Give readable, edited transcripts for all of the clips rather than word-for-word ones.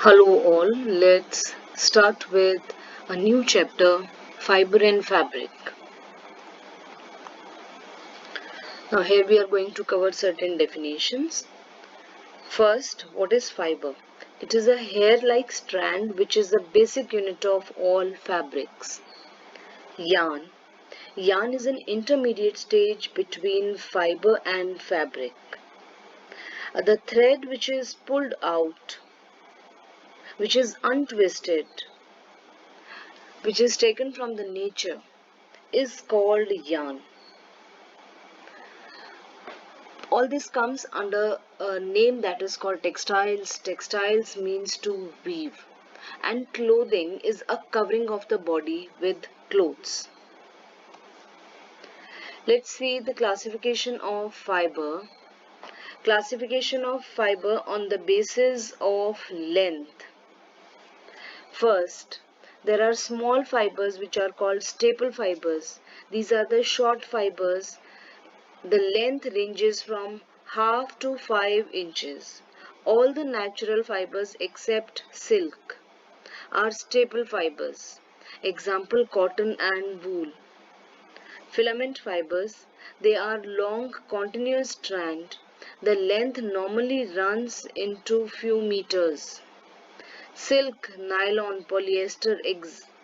Hello all, let's start with a new chapter, Fiber and Fabric. Now here we are going to cover certain definitions. First, what is fiber? It is a hair-like strand which is the basic unit of all fabrics. Yarn. Yarn is an intermediate stage between fiber and fabric. The thread which is pulled out, which is untwisted, which is taken from the nature, is called yarn. All this comes under a name that is called textiles. Textiles means to weave, and clothing is a covering of the body with clothes. Let's see the classification of fiber. Classification of fiber on the basis of length. First, there are small fibers which are called staple fibers. These are the short fibers. The length ranges from half to 5 inches. All the natural fibers except silk are staple fibers. Example, cotton and wool. Filament fibers, they are long continuous strand. The length normally runs into few meters. Silk, nylon, polyester,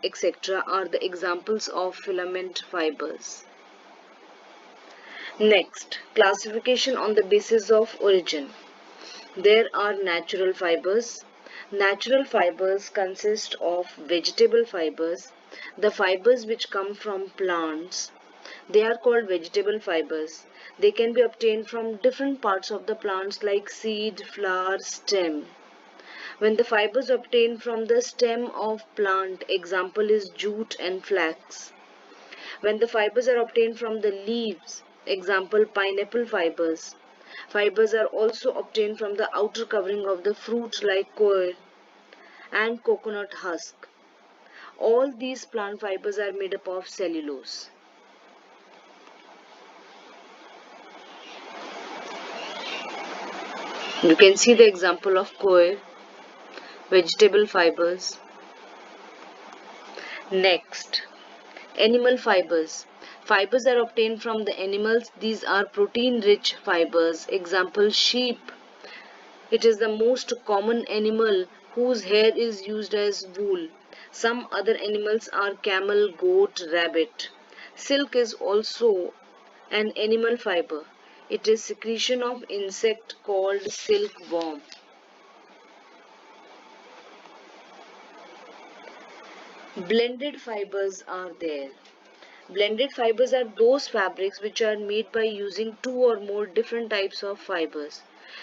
etc. are the examples of filament fibers. Next, classification on the basis of origin. There are natural fibers. Natural fibers consist of vegetable fibers, the fibers which come from plants. They are called vegetable fibers. They can be obtained from different parts of the plants like seed, flower, stem. When the fibers obtained from the stem of plant, example is jute and flax. When the fibers are obtained from the leaves, example pineapple fibers. Fibers are also obtained from the outer covering of the fruit like coir and coconut husk. All these plant fibers are made up of cellulose. You can see the example of coir, vegetable fibers. Next, animal fibers. Fibers are obtained from the animals. These are protein-rich fibers. Example, sheep. It is the most common animal whose hair is used as wool. Some other animals are camel, goat, rabbit. Silk is also an animal fiber. It is secretion of insect called silkworm. Blended fibers are there. Blended fibers are those fabrics which are made by using two or more different types of fibers,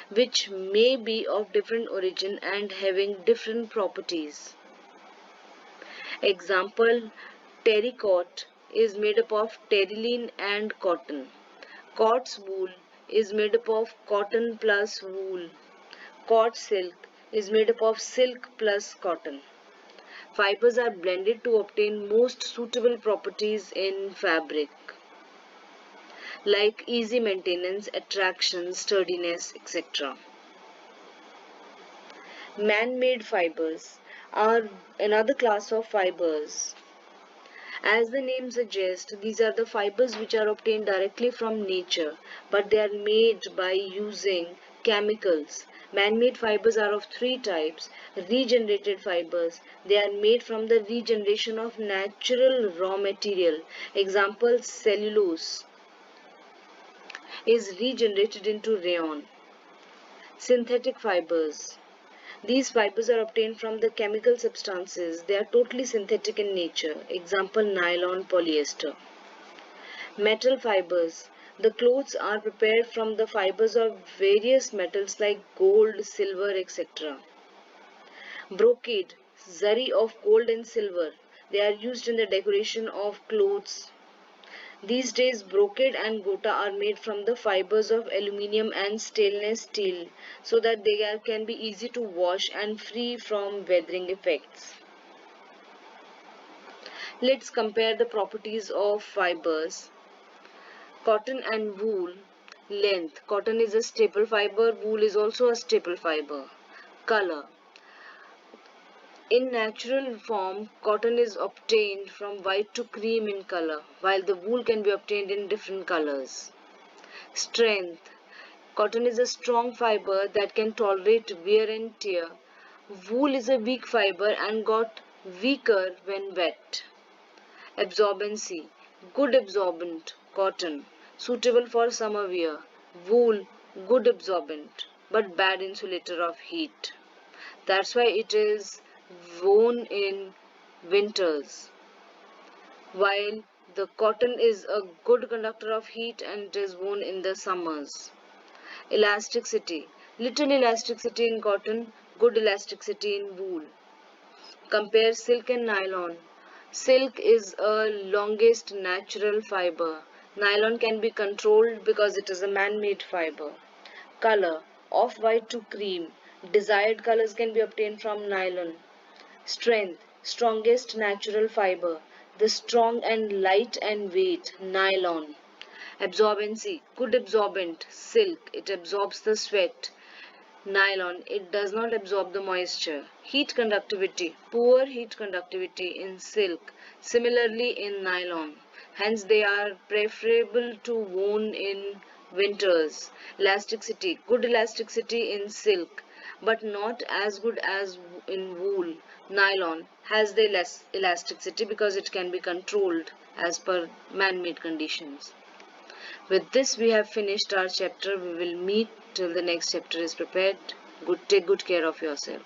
which may be of different origin and having different properties. Example, terracotta is made up of terylene and cotton. Cot's wool is made up of cotton plus wool. Cot silk is made up of silk plus cotton. Fibers are blended to obtain most suitable properties in fabric, like easy maintenance, attraction, sturdiness, etc. Man-made fibers are another class of fibers. As the name suggests, these are the fibers which are obtained directly from nature, but they are made by using chemicals. Man-made fibers are of three types. Regenerated fibers. They are made from the regeneration of natural raw material. Example, cellulose is regenerated into rayon. Synthetic fibers. These fibers are obtained from the chemical substances. They are totally synthetic in nature. Example, nylon, polyester. Metal fibers. The clothes are prepared from the fibers of various metals like gold, silver, etc. Brocade. Zari of gold and silver. They are used in the decoration of clothes. These days, brocade and gota are made from the fibers of aluminium and stainless steel so that they can be easy to wash and free from weathering effects. Let's compare the properties of fibers. Cotton and wool. Length. Cotton is a staple fiber, wool is also a staple fiber. Color. In natural form, cotton is obtained from white to cream in color, while the wool can be obtained in different colors. Strength. Cotton is a strong fiber that can tolerate wear and tear. Wool is a weak fiber and got weaker when wet. Absorbency. Good absorbent. Cotton. Suitable for summer wear. Wool. Good absorbent but bad insulator of heat. That's why it is worn in winters. While the cotton is a good conductor of heat and it is worn in the summers. Elasticity. Little elasticity in cotton, good elasticity in wool. Compare silk and nylon. Silk is a longest natural fiber. Nylon can be controlled because it is a man-made fiber. Color. Off-white to cream. Desired colors can be obtained from nylon. Strength. Strongest natural fiber. The strong and light and weight. Nylon. Absorbency. Good absorbent. Silk. It absorbs the sweat. Nylon. It does not absorb the moisture. Heat conductivity. Poor heat conductivity in silk. Similarly in nylon. Hence they are preferable to worn in winters. Elasticity. Good elasticity in silk, but not as good as in wool. Nylon has the less elasticity because it can be controlled as per man-made conditions. With this, we have finished our chapter. We will meet till the next chapter is prepared. Take good care of yourself.